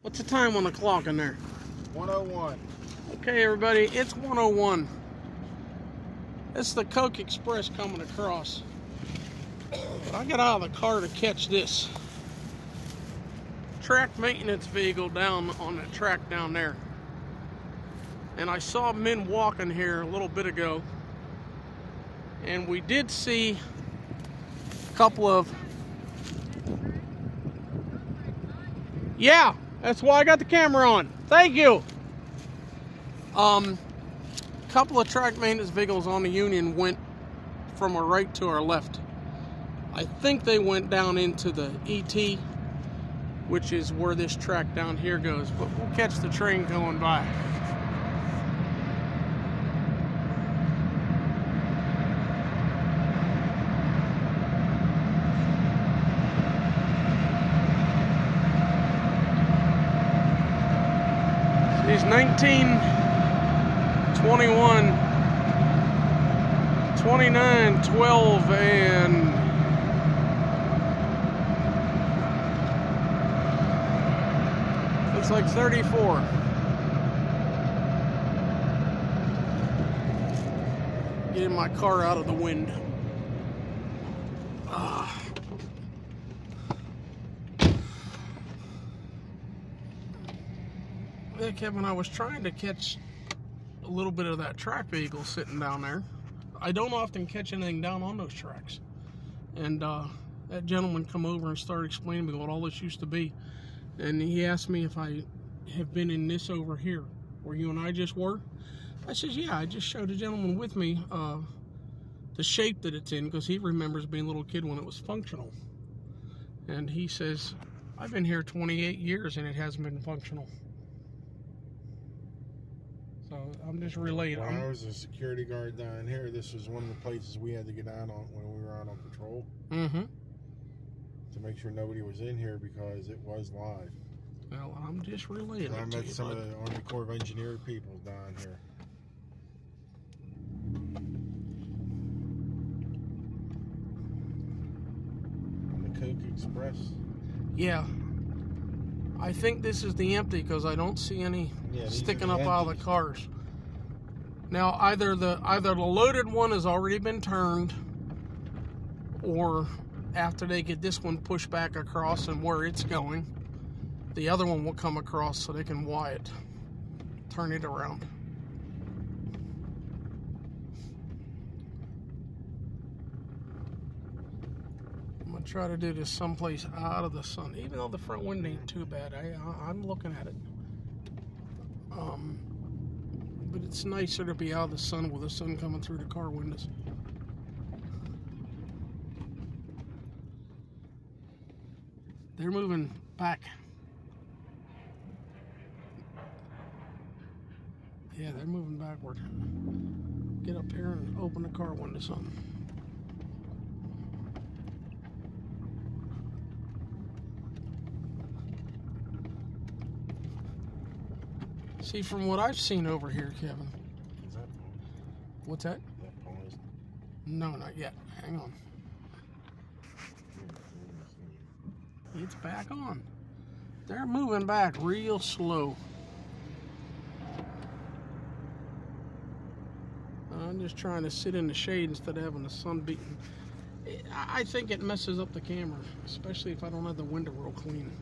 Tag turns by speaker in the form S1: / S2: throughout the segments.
S1: What's the time on the clock in there?
S2: 101.
S1: Okay, everybody, it's 101. It's the Coke Express coming across. But I got out of the car to catch this track maintenance vehicle down on the track down there. And I saw men walking here a little bit ago. And we did see a couple of... Yeah, that's why I got the camera on. Thank you. Couple of track maintenance vehicles on the Union went from our right to our left. I think they went down into the ET, which is where this track down here goes, but we'll catch the train going by. These 19, 21, 29, 12, and looks like 34. Getting my car out of the wind. Yeah, Kevin, I was trying to catch a little bit of that track vehicle sitting down there. I don't often catch anything down on those tracks. And that gentleman come over and started explaining to me what all this used to be. And he asked me if I have been in this over here, where you and I just were. I said, yeah, I just showed a gentleman with me the shape that it's in, because he remembers being a little kid when it was functional. And he says, I've been here 28 years and it hasn't been functional. So I'm just relating.
S2: When I was a security guard down here, this was one of the places we had to get out on when we were out on patrol. Mm-hmm. To make sure nobody was in here because it was live.
S1: Well, I'm just relating.
S2: I met some of the Army Corps of Engineer people down here. On the Coke Express.
S1: Yeah. I think this is the empty because I don't see any sticking up out of the cars. Now either the loaded one has already been turned, or after they get this one pushed back across and where it's going, the other one will come across so they can wire it, turn it around. I'm gonna try to do this someplace out of the sun, even though the front window ain't too bad. I'm looking at it. But it's nicer to be out of the sun with the sun coming through the car windows. They're moving back. Yeah, they're moving backward. Get up here and open the car windows on. See, from what I've seen over here, Kevin.
S2: Is that paused?
S1: What's that?
S2: Is that paused?
S1: No, not yet. Hang on. It's back on. They're moving back real slow. I'm just trying to sit in the shade instead of having the sun beating. I think it messes up the camera, especially if I don't have the window real clean.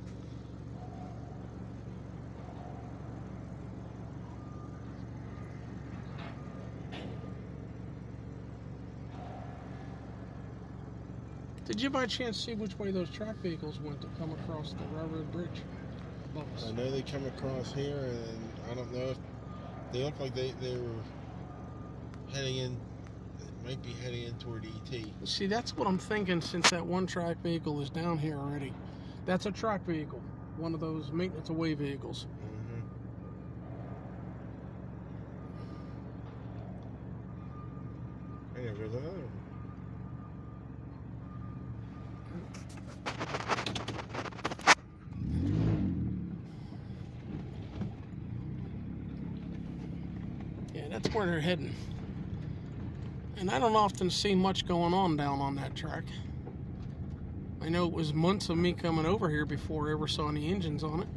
S1: Did you by chance see which way those track vehicles went to come across the railroad bridge above us?
S2: I know they come across here, and I don't know if they look like they were heading in. Might be heading in toward ET.
S1: See, that's what I'm thinking, since that one track vehicle is down here already. That's a track vehicle, one of those maintenance away vehicles.
S2: Hey, there goes another one.
S1: Yeah, that's where they're heading. And I don't often see much going on down on that track. I know it was months of me coming over here before I ever saw any engines on it.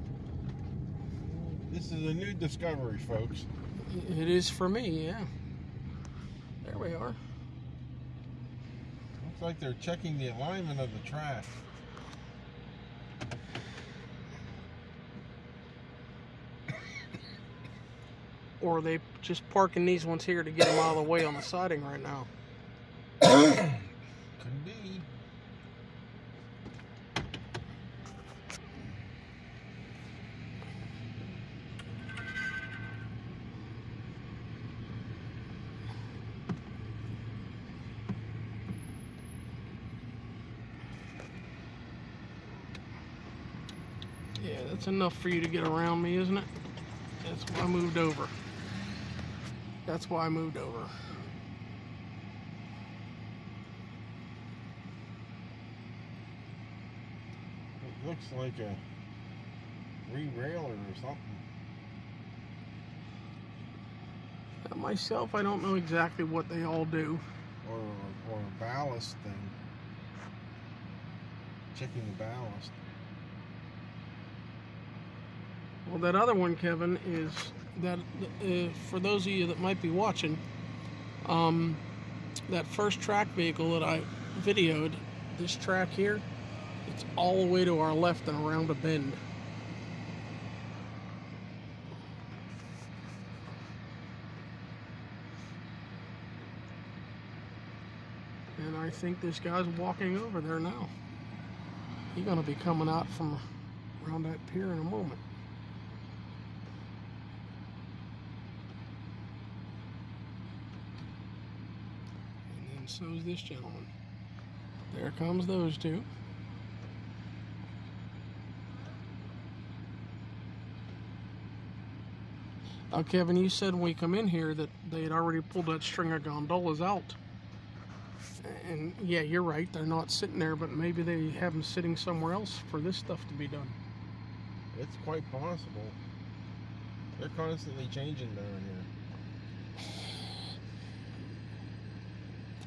S2: This is a new discovery, folks.
S1: It is for me, yeah. There we are.
S2: Looks like they're checking the alignment of the track.
S1: Or are they just parking these ones here to get them out of the way on the siding right now?
S2: Could be.
S1: Yeah, that's enough for you to get around me, isn't it? That's why I moved over. That's why I moved over.
S2: It looks like a re-railer or something.
S1: Myself, I don't know exactly what they all do.
S2: Or a ballast thing. Checking the ballast.
S1: Well, that other one, Kevin, is that for those of you that might be watching, that first track vehicle that I videoed, this track here, it's all the way to our left and around a bend. And I think this guy's walking over there now. He's going to be coming out from around that pier in a moment. And so is this gentleman. There comes those two. Now, Kevin, you said when we come in here that they had already pulled that string of gondolas out. And yeah, you're right, they're not sitting there, but maybe they have them sitting somewhere else for this stuff to be done.
S2: It's quite possible. They're constantly changing down here.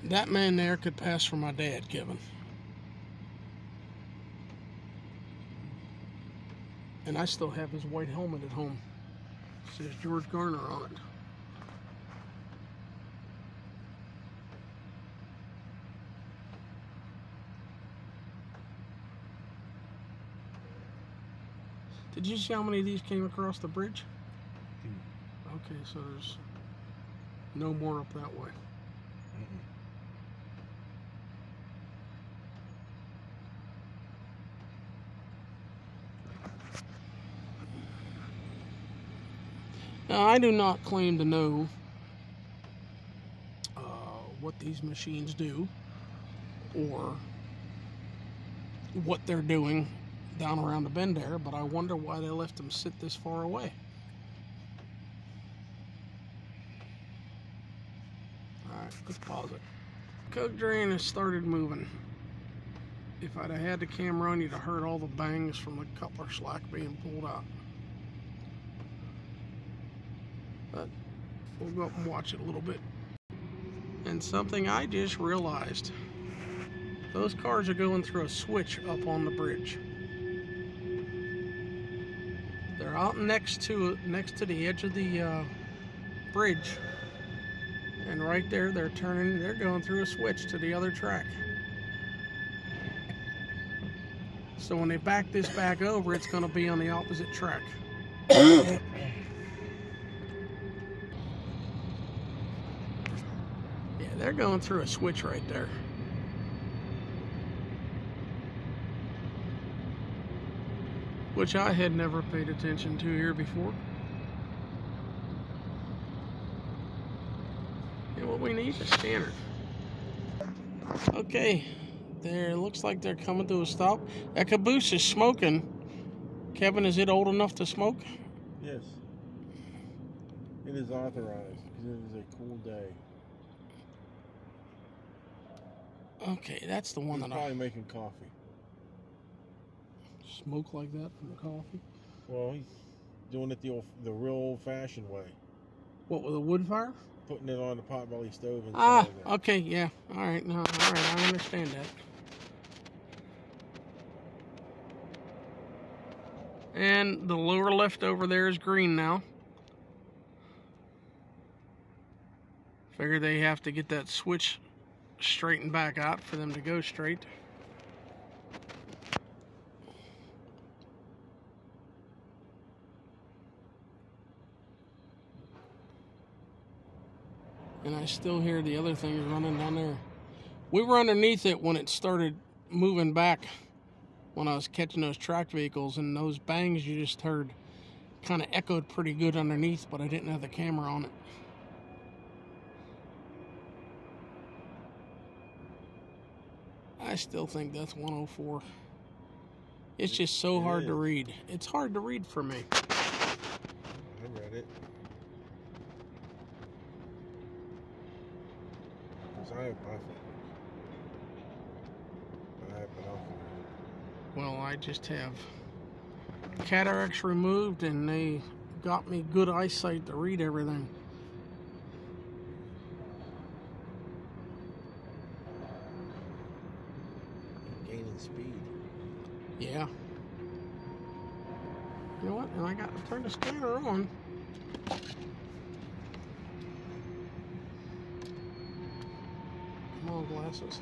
S1: That man there could pass for my dad, Kevin. And I still have his white helmet at home. It says George Garner on it. Did you see how many of these came across the bridge? Okay, so there's no more up that way. Now, I do not claim to know what these machines do or what they're doing down around the bend there, but I wonder why they left them sit this far away. Alright, let's pause it. Coke drain has started moving. If I'd have had the camera on, you'd have heard all the bangs from the coupler slack being pulled out. But we'll go up and watch it a little bit. And something I just realized. Those cars are going through a switch up on the bridge. They're out next to the edge of the bridge. And right there, they're going through a switch to the other track. So when they back this back over, it's going to be on the opposite track. Yeah, they're going through a switch right there. Which I had never paid attention to here before. And what we need is a scanner. Okay, there looks like they're coming to a stop. That caboose is smoking. Kevin, is it old enough to smoke?
S2: Yes. It is authorized because it is a cool day.
S1: Okay, that's the one.
S2: He's probably making coffee.
S1: Smoke like that from the coffee?
S2: Well, he's doing it the real old-fashioned way.
S1: What, with a wood fire?
S2: Putting it on the potbelly stove.
S1: Ah, okay, yeah. All right, no, all right, I understand that. And the lower left over there is green now. Figure they have to get that switch straightened back out for them to go straight. And I still hear the other things running down there. We were underneath it when it started moving back, when I was catching those tracked vehicles, and those bangs you just heard kind of echoed pretty good underneath, but I didn't have the camera on it. I still think that's 104. It's just so hard to read. It's hard to read for me.
S2: I read it. I have nothing. I have nothing.
S1: Well, I just have cataracts removed, and they got me good eyesight to read everything.
S2: Gaining speed.
S1: Yeah. You know what? And I got to turn the scanner on. Come on, glasses.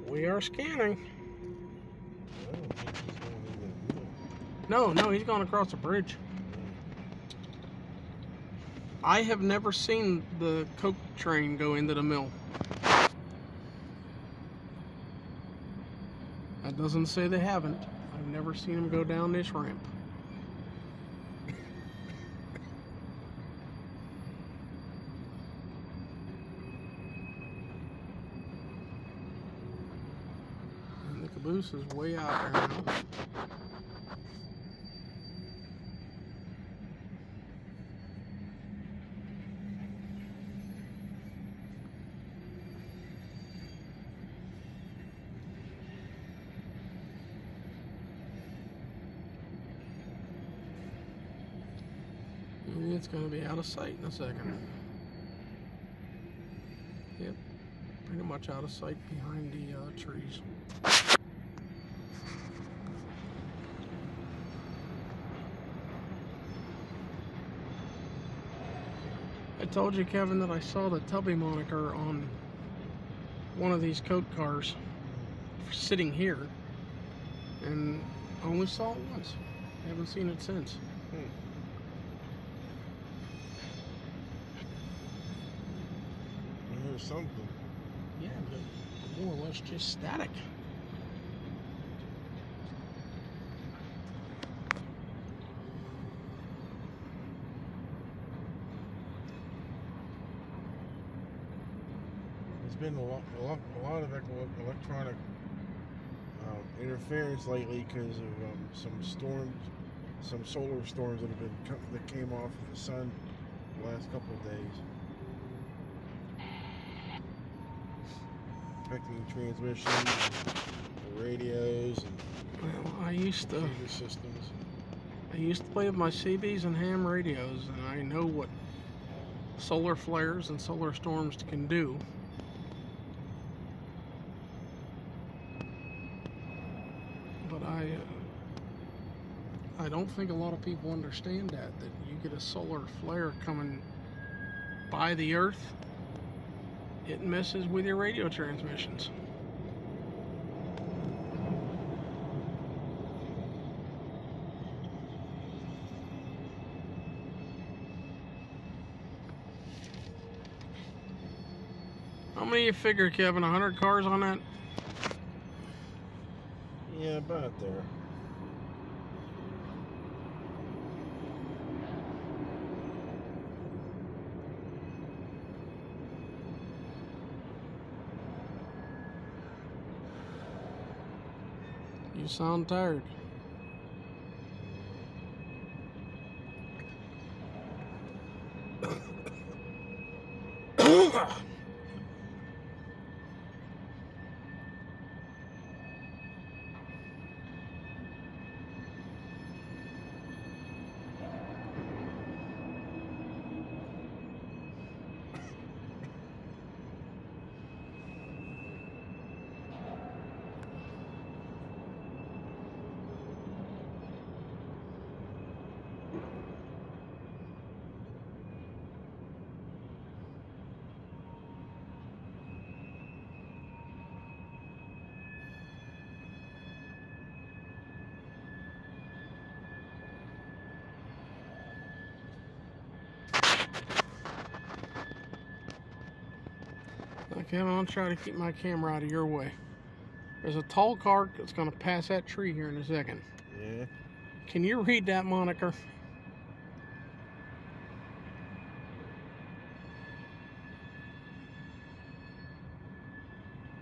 S1: We are scanning.
S2: I don't think he's going in the
S1: No,
S2: middle.
S1: no, he's going across the bridge. I have never seen the coke train go into the mill. That doesn't say they haven't. I've never seen them go down this ramp. And the caboose is way out there now. It's going to be out of sight in a second. Yep, pretty much out of sight behind the trees. I told you, Kevin, that I saw the Tubby moniker on one of these coke cars sitting here, and I only saw it once. I haven't seen it since.
S2: Or something.
S1: Yeah, but more or less just static.
S2: There's been a lot of electronic interference lately because of some storms, some solar storms that came off of the sun the last couple of days. Affecting transmissions, and radios, and
S1: Well, I used to
S2: computer systems.
S1: play with my CBs and ham radios, and I know what solar flares and solar storms can do. But I don't think a lot of people understand that you get a solar flare coming by the Earth, it messes with your radio transmissions. How many you figure, Kevin? 100 cars on that?
S2: Yeah, about there.
S1: You sound tired. Kevin, I'll try to keep my camera out of your way. There's a tall car that's going to pass that tree here in a second.
S2: Yeah.
S1: Can you read that moniker?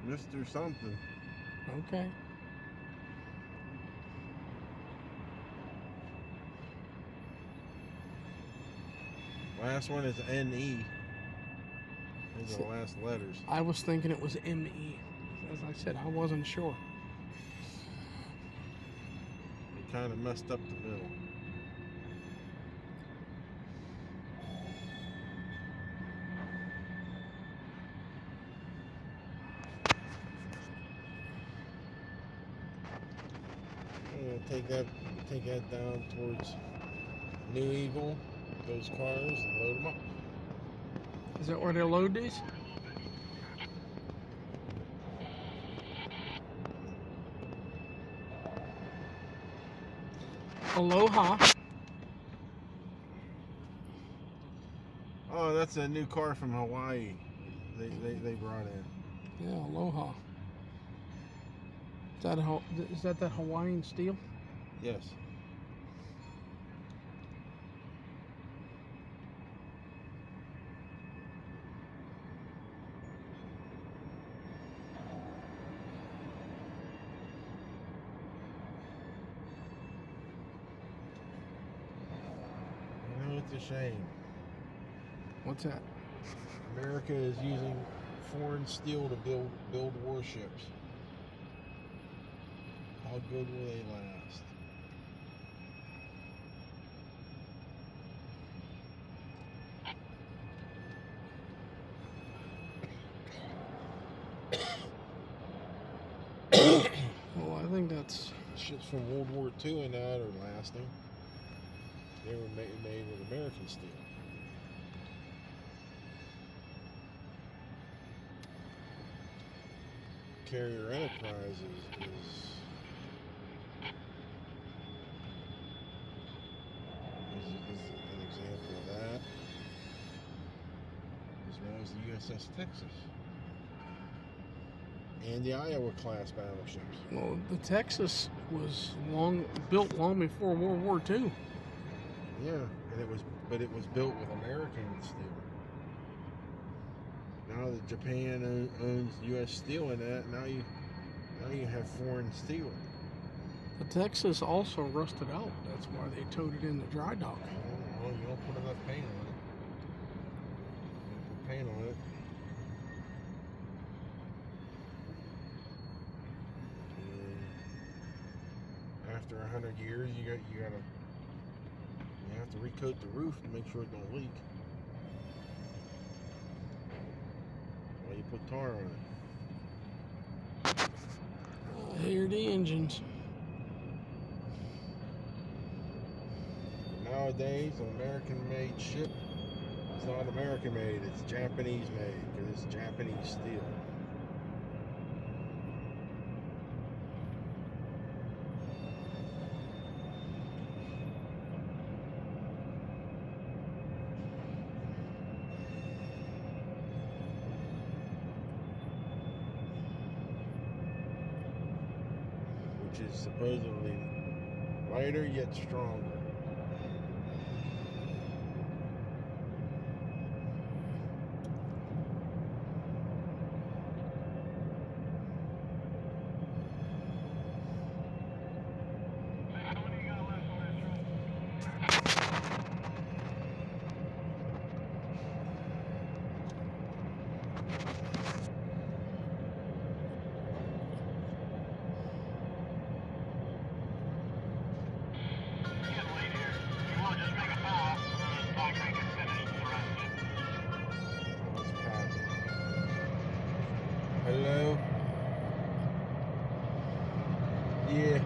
S2: Mr. Something.
S1: Okay.
S2: Last one is NE. Those are the last letters.
S1: I was thinking it was ME. As I said, I wasn't sure.
S2: It kind of messed up the middle. I'm gonna take that down towards New Eagle, those cars, and load them up.
S1: Is that where they load these? Aloha.
S2: Oh, that's a new car from Hawaii. They brought in.
S1: Yeah, Aloha. Is that Hawaiian steel?
S2: Yes. You know, it's a shame.
S1: What's that?
S2: America is using foreign steel to build warships. How good will they last?
S1: Well, I think that's...
S2: Ships from World War II and that are lasting. They were made with American steel. Carrier Enterprise is an example of that, as well as the USS Texas and the Iowa class battleships.
S1: Well, the Texas was built long before World War II.
S2: Yeah, but it was built with American steel. Now that Japan owns U.S. Steel and that, now you have foreign steel.
S1: The Texas also rusted out. That's why they towed it in the dry dock.
S2: Well, you don't put enough paint on it. You put paint on it. And after 100 years, you have to recoat the roof to make sure it don't leak. Well, you put tar on it.
S1: I hear the engines.
S2: Nowadays, an American-made ship is not American-made, it's Japanese-made, because it's Japanese steel. Which is supposedly lighter yet stronger. Hello? Yeah.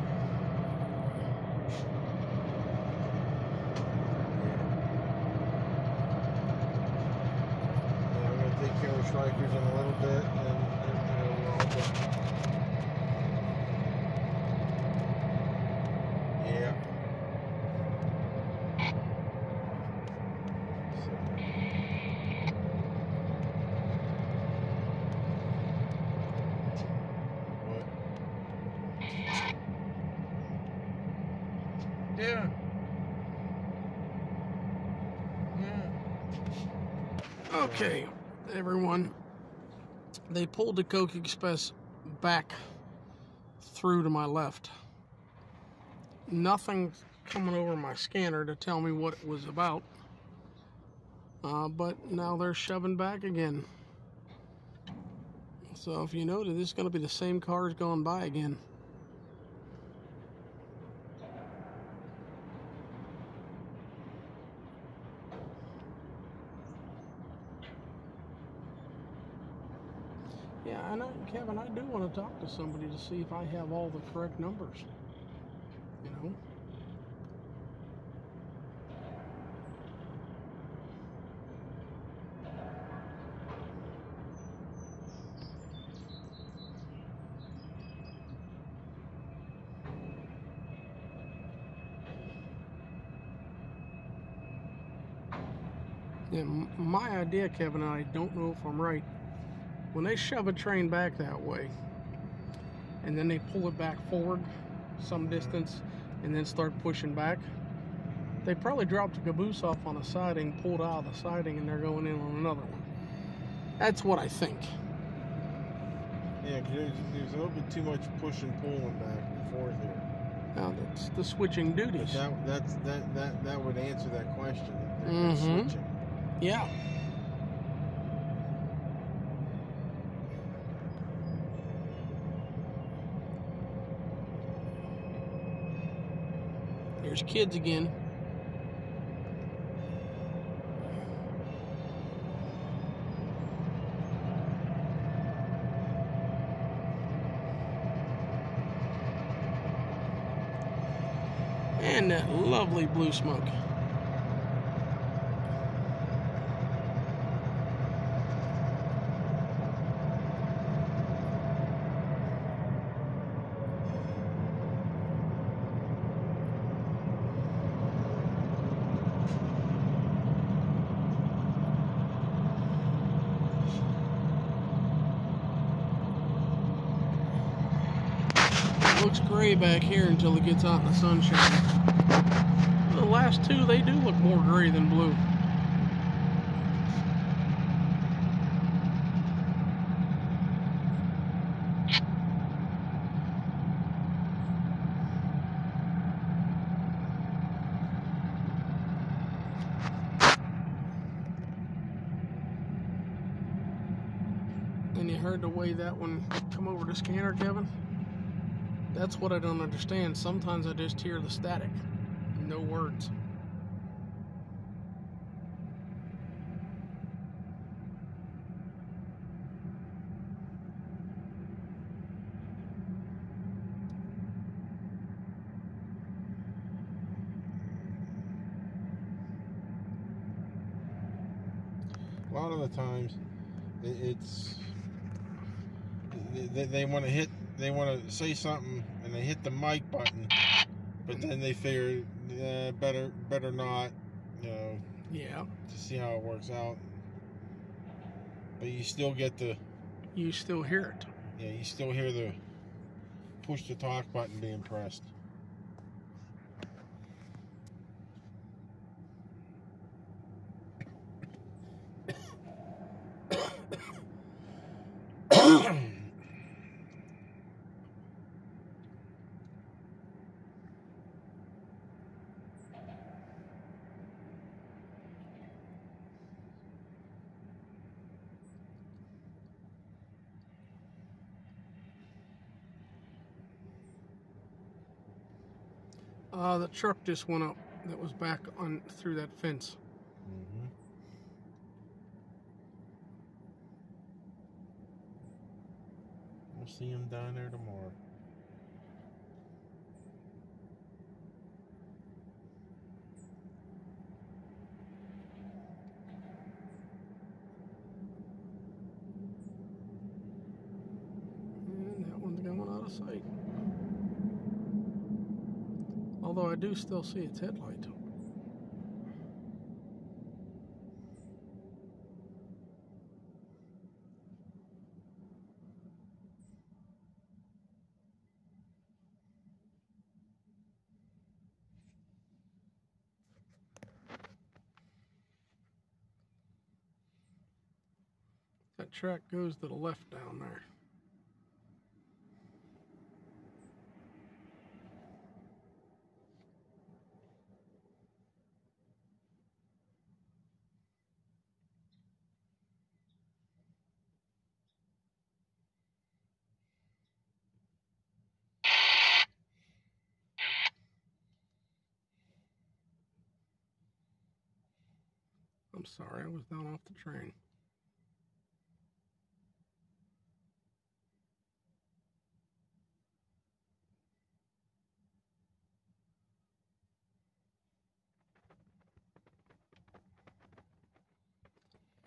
S2: I'm going to take care of strikers in a little bit, and we're all done. Yeah. So. Yeah.
S1: Okay, everyone. They pulled the Coke Express back through to my left. Nothing coming over my scanner to tell me what it was about. But now they're shoving back again. So if you notice, this is going to be the same cars going by again. Yeah, I know, Kevin, I do want to talk to somebody to see if I have all the correct numbers. You know? Yeah, my idea, Kevin, and I don't know if I'm right. When they shove a train back that way, and then they pull it back forward some distance, and then start pushing back, they probably dropped the caboose off on a siding, pulled out of the siding, and they're going in on another one. That's what I think.
S2: Yeah, there's a little bit too much push and pulling back and forth here.
S1: Now that's the switching duties.
S2: That would answer that question.
S1: Mm-hmm.
S2: Switching.
S1: Yeah. There's kids again. And that lovely blue smoke. Looks gray back here until it gets out in the sunshine. The last two, they do look more gray than blue. And you heard the way that one come over the scanner, Kevin? That's what I don't understand. Sometimes I just hear the static. No words.
S2: A lot of the times, they want to say something and they hit the mic button, but then they figure better not,
S1: Yeah.
S2: to see how it works out. But you still get the,
S1: You still hear it.
S2: yeah, you still hear the push to talk button being pressed.
S1: The truck just went up that was back on through that fence.
S2: Mm-hmm. We'll see him down there tomorrow.
S1: And that one's going out of sight. Although I do still see its headlight. That track goes to the left down there. I'm sorry, I was down off the train.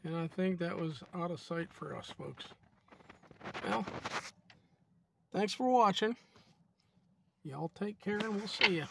S1: And I think that was out of sight for us, folks. Well, thanks for watching. Y'all take care and we'll see you.